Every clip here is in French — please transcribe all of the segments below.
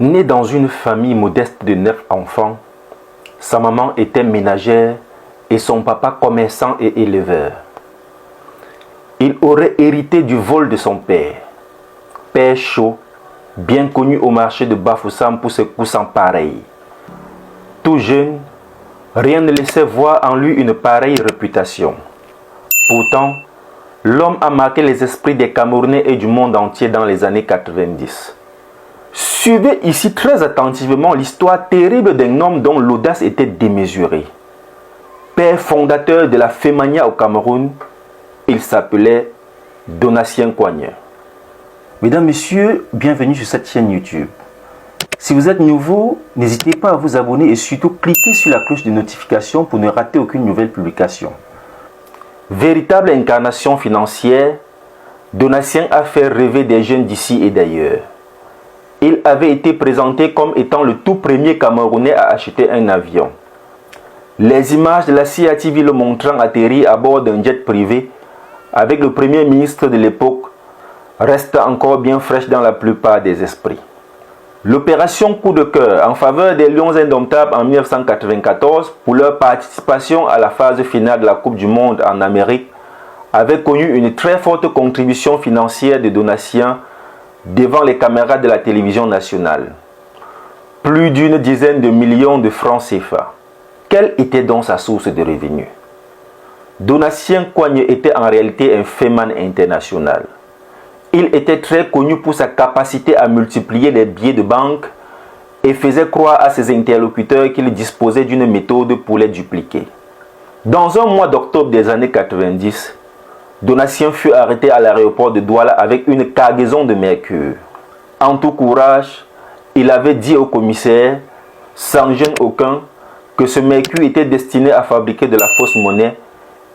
Né dans une famille modeste de 9 enfants, sa maman était ménagère et son papa commerçant et éleveur. Il aurait hérité du vol de son père. Père chaud, bien connu au marché de Bafoussam pour ses coussins pareils. Tout jeune, rien ne laissait voir en lui une pareille réputation. Pourtant, l'homme a marqué les esprits des Camerounais et du monde entier dans les années 90. Suivez ici très attentivement l'histoire terrible d'un homme dont l'audace était démesurée. Père fondateur de la Femania au Cameroun, il s'appelait Donatien Coigne. Mesdames, Messieurs, bienvenue sur cette chaîne YouTube. Si vous êtes nouveau, n'hésitez pas à vous abonner et surtout cliquez sur la cloche de notification pour ne rater aucune nouvelle publication. Véritable incarnation financière, Donatien a fait rêver des jeunes d'ici et d'ailleurs. Il avait été présenté comme étant le tout premier Camerounais à acheter un avion. Les images de la CIA TV le montrant atterrir à bord d'un jet privé avec le premier ministre de l'époque restent encore bien fraîches dans la plupart des esprits. L'opération Coup de cœur en faveur des Lions Indomptables en 1994 pour leur participation à la phase finale de la Coupe du Monde en Amérique avait connu une très forte contribution financière de Donatien devant les caméras de la télévision nationale. Plus d'une dizaine de millions de francs CFA. Quelle était donc sa source de revenus? Donatien Coigne était en réalité un féman international. Il était très connu pour sa capacité à multiplier les billets de banque et faisait croire à ses interlocuteurs qu'il disposait d'une méthode pour les dupliquer. Dans un mois d'octobre des années 90, Donatien fut arrêté à l'aéroport de Douala avec une cargaison de mercure. En tout courage, il avait dit au commissaire, sans gêne aucun, que ce mercure était destiné à fabriquer de la fausse monnaie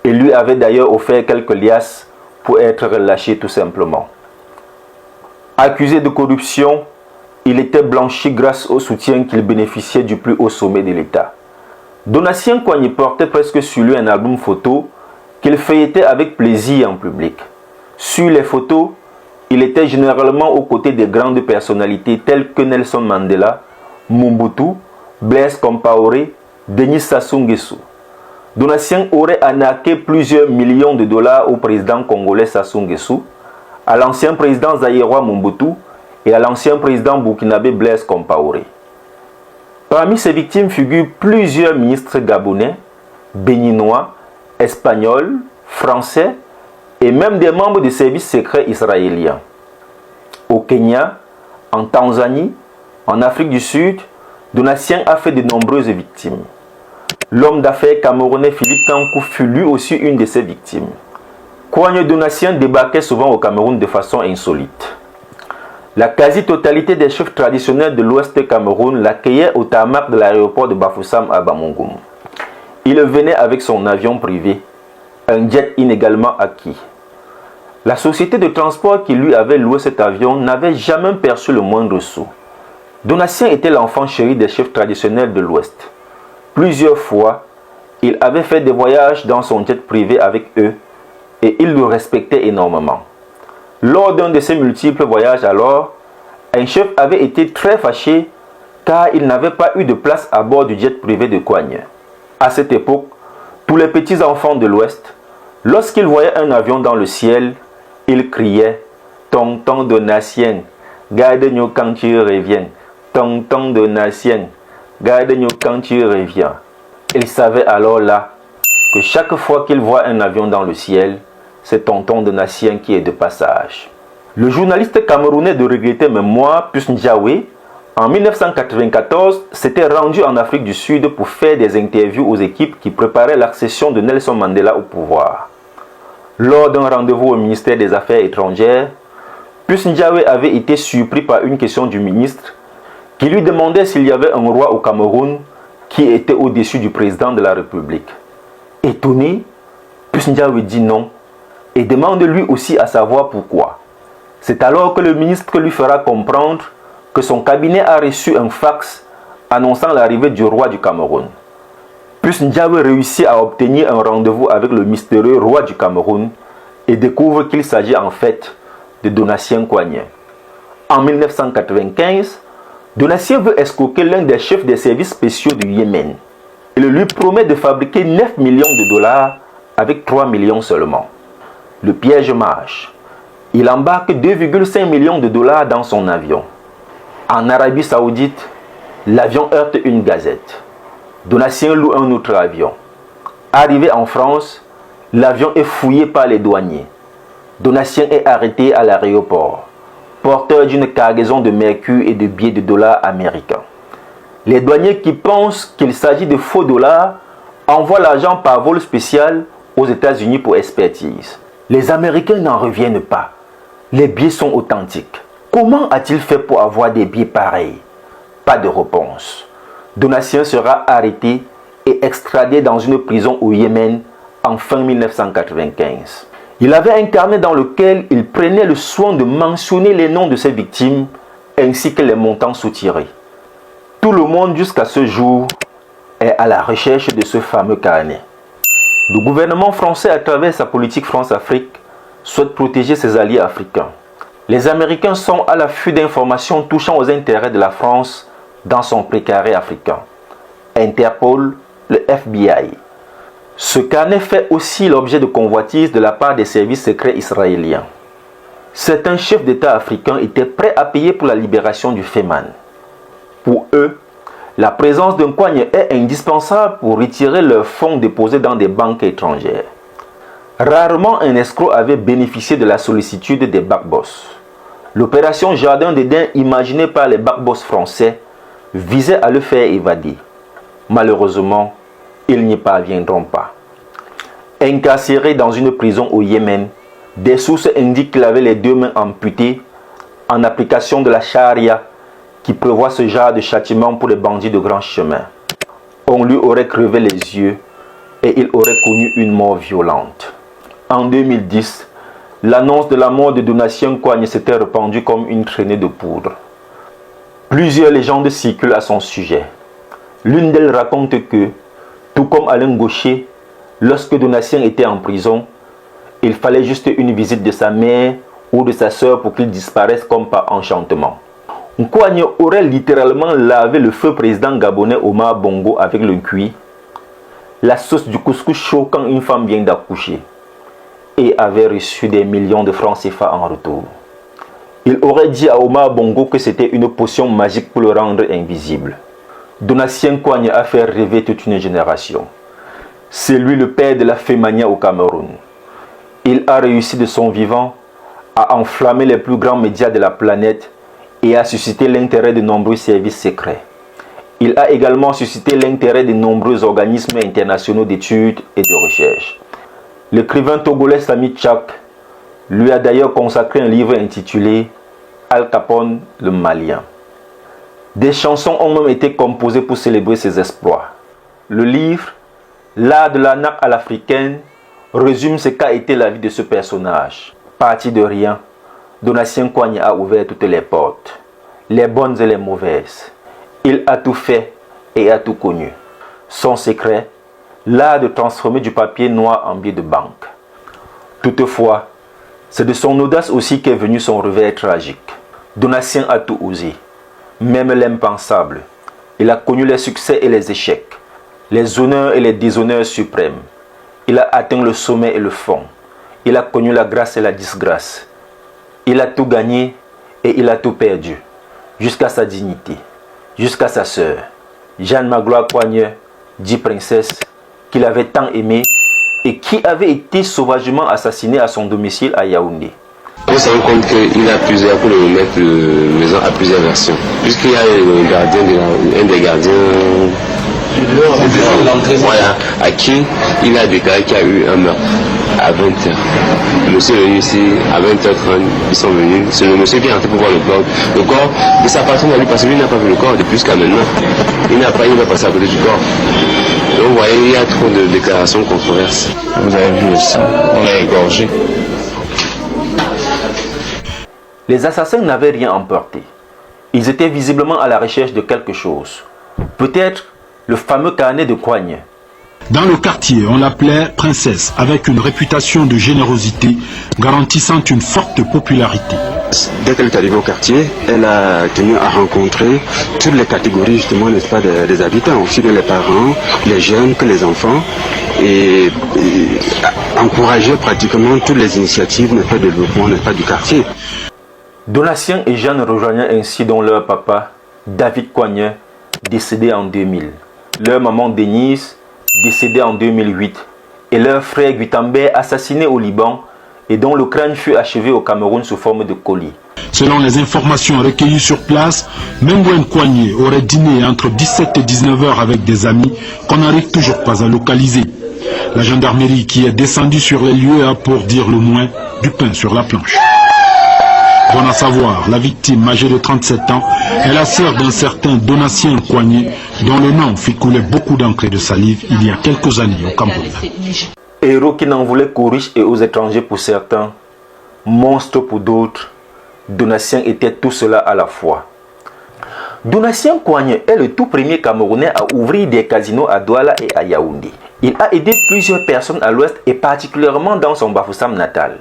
et lui avait d'ailleurs offert quelques liasses pour être relâché tout simplement. Accusé de corruption, il était blanchi grâce au soutien qu'il bénéficiait du plus haut sommet de l'État. Donatien Coigne portait presque sur lui un album photo qu'il feuilletait avec plaisir en public. Sur les photos, il était généralement aux côtés des grandes personnalités telles que Nelson Mandela, Mobutu, Blaise Compaoré, Denis Sassou Nguesso. Donatien aurait arnaqué plusieurs millions de dollars au président congolais Sassou Nguesso, à l'ancien président zaïrois Mobutu et à l'ancien président burkinabé Blaise Compaoré. Parmi ces victimes figurent plusieurs ministres gabonais, béninois, espagnols, français et même des membres du service secret israélien. Au Kenya, en Tanzanie, en Afrique du Sud, Donatien a fait de nombreuses victimes. L'homme d'affaires camerounais Philippe Tankou fut lui aussi une de ces victimes. Coigne Donatien débarquait souvent au Cameroun de façon insolite. La quasi-totalité des chefs traditionnels de l'Ouest Cameroun l'accueillaient au tarmac de l'aéroport de Bafoussam à Bamougoum. Il venait avec son avion privé, un jet inégalement acquis. La société de transport qui lui avait loué cet avion n'avait jamais perçu le moindre sou. Donatien était l'enfant chéri des chefs traditionnels de l'Ouest. Plusieurs fois, il avait fait des voyages dans son jet privé avec eux et ils le respectaient énormément. Lors d'un de ces multiples voyages alors, un chef avait été très fâché car il n'avait pas eu de place à bord du jet privé de Coigne. À cette époque, tous les petits enfants de l'Ouest, lorsqu'ils voyaient un avion dans le ciel, ils criaient « Tonton Donatien, garde-nous quand tu reviens, Tonton Donatien, garde-nous quand tu reviens. » Ils savaient alors là que chaque fois qu'ils voient un avion dans le ciel, c'est Tonton Donatien qui est de passage. Le journaliste camerounais de regrettée mémoire, Pius Ndiawe, en 1994, s'était rendu en Afrique du Sud pour faire des interviews aux équipes qui préparaient l'accession de Nelson Mandela au pouvoir. Lors d'un rendez-vous au ministère des Affaires étrangères, Pius Ndiawe avait été surpris par une question du ministre qui lui demandait s'il y avait un roi au Cameroun qui était au-dessus du président de la République. Étonné, Pius Ndiawe dit non et demande lui aussi à savoir pourquoi. C'est alors que le ministre lui fera comprendre que son cabinet a reçu un fax annonçant l'arrivée du roi du Cameroun. Pius Ndiawe réussit à obtenir un rendez-vous avec le mystérieux roi du Cameroun et découvre qu'il s'agit en fait de Donatien Coigne. En 1995, Donatien veut escroquer l'un des chefs des services spéciaux du Yémen. Il lui promet de fabriquer 9 millions de dollars avec 3 millions seulement. Le piège marche. Il embarque 2,5 millions de dollars dans son avion. En Arabie Saoudite, l'avion heurte une gazette. Donatien loue un autre avion. Arrivé en France, l'avion est fouillé par les douaniers. Donatien est arrêté à l'aéroport, porteur d'une cargaison de mercure et de billets de dollars américains. Les douaniers qui pensent qu'il s'agit de faux dollars envoient l'argent par vol spécial aux États-Unis pour expertise. Les Américains n'en reviennent pas. Les billets sont authentiques. Comment a-t-il fait pour avoir des billets pareils? Pas de réponse. Donatien sera arrêté et extradé dans une prison au Yémen en fin 1995. Il avait un carnet dans lequel il prenait le soin de mentionner les noms de ses victimes ainsi que les montants soutirés. Tout le monde jusqu'à ce jour est à la recherche de ce fameux carnet. Le gouvernement français, à travers sa politique France-Afrique, souhaite protéger ses alliés africains. Les Américains sont à l'affût d'informations touchant aux intérêts de la France dans son précaré africain. Interpol, le FBI. Ce carnet fait aussi l'objet de convoitises de la part des services secrets israéliens. Certains chefs d'État africains étaient prêts à payer pour la libération du Féman. Pour eux, la présence d'un coigne est indispensable pour retirer leurs fonds déposés dans des banques étrangères. Rarement un escroc avait bénéficié de la sollicitude des backboss. L'opération Jardin d'Éden imaginée par les backboss français visait à le faire évader. Malheureusement, ils n'y parviendront pas. Incarcéré dans une prison au Yémen, des sources indiquent qu'il avait les 2 mains amputées en application de la charia qui prévoit ce genre de châtiment pour les bandits de grand chemin. On lui aurait crevé les yeux et il aurait connu une mort violente. En 2010, l'annonce de la mort de Donatien Coigne s'était répandue comme une traînée de poudre. Plusieurs légendes circulent à son sujet. L'une d'elles raconte que, tout comme Alain Gaucher, lorsque Donatien était en prison, il fallait juste une visite de sa mère ou de sa sœur pour qu'il disparaisse comme par enchantement. Nkoagne aurait littéralement lavé le feu président gabonais Omar Bongo avec le cuit, la sauce du couscous chaud quand une femme vient d'accoucher, et avait reçu des millions de francs CFA en retour. Il aurait dit à Omar Bongo que c'était une potion magique pour le rendre invisible. Donatien Nkoagne a fait rêver toute une génération. C'est lui le père de la fémania au Cameroun. Il a réussi de son vivant à enflammer les plus grands médias de la planète et a suscité l'intérêt de nombreux services secrets. Il a également suscité l'intérêt de nombreux organismes internationaux d'études et de recherche. L'écrivain togolais Sami Tchak lui a d'ailleurs consacré un livre intitulé Al Capone le Malien. Des chansons ont même été composées pour célébrer ses exploits. Le livre L'art de la nappe à l'africaine résume ce qu'a été la vie de ce personnage. Parti de rien, Donatien Coigne a ouvert toutes les portes, les bonnes et les mauvaises. Il a tout fait et a tout connu. Son secret, l'art de transformer du papier noir en billet de banque. Toutefois, c'est de son audace aussi qu'est venu son revers tragique. Donatien a tout osé, même l'impensable. Il a connu les succès et les échecs, les honneurs et les déshonneurs suprêmes. Il a atteint le sommet et le fond. Il a connu la grâce et la disgrâce. Il a tout gagné et il a tout perdu, jusqu'à sa dignité, jusqu'à sa sœur, Jeanne Magloire Coigne, dit princesse, qu'il avait tant aimée et qui avait été sauvagement assassinée à son domicile à Yaoundé. On se rend compte qu'il a plusieurs, pour le remettre maison à plusieurs versions. Puisqu'il y a le gardien, un des gardiens, voilà, à qui il a déclaré qu'il y a eu un meurtre à 20h. Le monsieur est venu ici à 20h30, ils sont venus. C'est le monsieur qui est rentré pour voir le corps. Le corps de sa patronne à lui, parce que lui n'a pas vu le corps depuis jusqu'à maintenant. Il n'a pas passé à côté du corps. Donc vous voyez, il y a trop de déclarations controverses. Vous avez vu le sang, on l'a égorgé. Les assassins n'avaient rien emporté. Ils étaient visiblement à la recherche de quelque chose. Peut-être le fameux carnet de Coigne. Dans le quartier, on l'appelait princesse, avec une réputation de générosité garantissant une forte popularité. Dès qu'elle est arrivée au quartier, elle a tenu à rencontrer toutes les catégories justement, n'est-ce pas, des habitants, aussi bien les parents, les jeunes que les enfants, et encourager pratiquement toutes les initiatives, n'est-ce pas, de développement, n'est-ce pas, du quartier. Donatien et Jeanne rejoignaient ainsi donc leur papa, David Coignet, décédé en 2000, leur maman Denise, décédée en 2008, et leur frère Guitambert, assassiné au Liban, et dont le crâne fut achevé au Cameroun sous forme de colis. Selon les informations recueillies sur place, Mengwen Coignet aurait dîné entre 17 et 19 heures avec des amis qu'on n'arrive toujours pas à localiser. La gendarmerie qui est descendue sur les lieux a, pour dire le moins, du pain sur la planche. Bon à savoir, la victime, âgée de 37 ans, est la sœur d'un certain Donatien Coignet, dont le nom fit couler beaucoup d'encre et de salive il y a quelques années au Cameroun. Héros qui n'en voulait qu'aux riches et aux étrangers pour certains, monstre pour d'autres, Donatien était tout cela à la fois. Donatien Coignet est le tout premier Camerounais à ouvrir des casinos à Douala et à Yaoundé. Il a aidé plusieurs personnes à l'ouest et particulièrement dans son Bafoussam natal.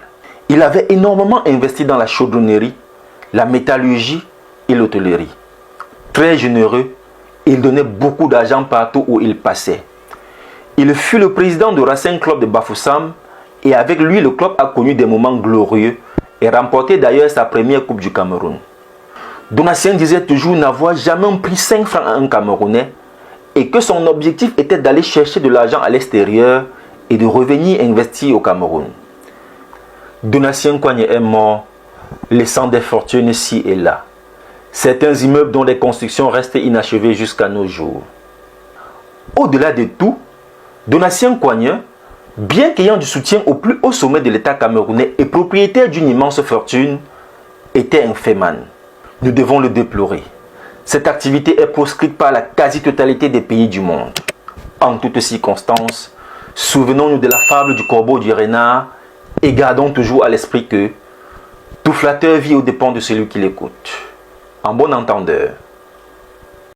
Il avait énormément investi dans la chaudronnerie, la métallurgie et l'hôtellerie. Très généreux, il donnait beaucoup d'argent partout où il passait. Il fut le président du Racing Club de Bafoussam et avec lui le club a connu des moments glorieux et remporté d'ailleurs sa première Coupe du Cameroun. Donatien disait toujours n'avoir jamais pris 5 francs à un Camerounais et que son objectif était d'aller chercher de l'argent à l'extérieur et de revenir investir au Cameroun. Donatien Coignet est mort, laissant des fortunes ci et là. Certains immeubles dont les constructions restent inachevées jusqu'à nos jours. Au-delà de tout, Donatien Coignet, bien qu'ayant du soutien au plus haut sommet de l'État camerounais et propriétaire d'une immense fortune, était un féman. Nous devons le déplorer. Cette activité est proscrite par la quasi-totalité des pays du monde. En toutes circonstances, souvenons-nous de la fable du corbeau du renard et gardons toujours à l'esprit que tout flatteur vit aux dépens de celui qui l'écoute. En bon entendeur.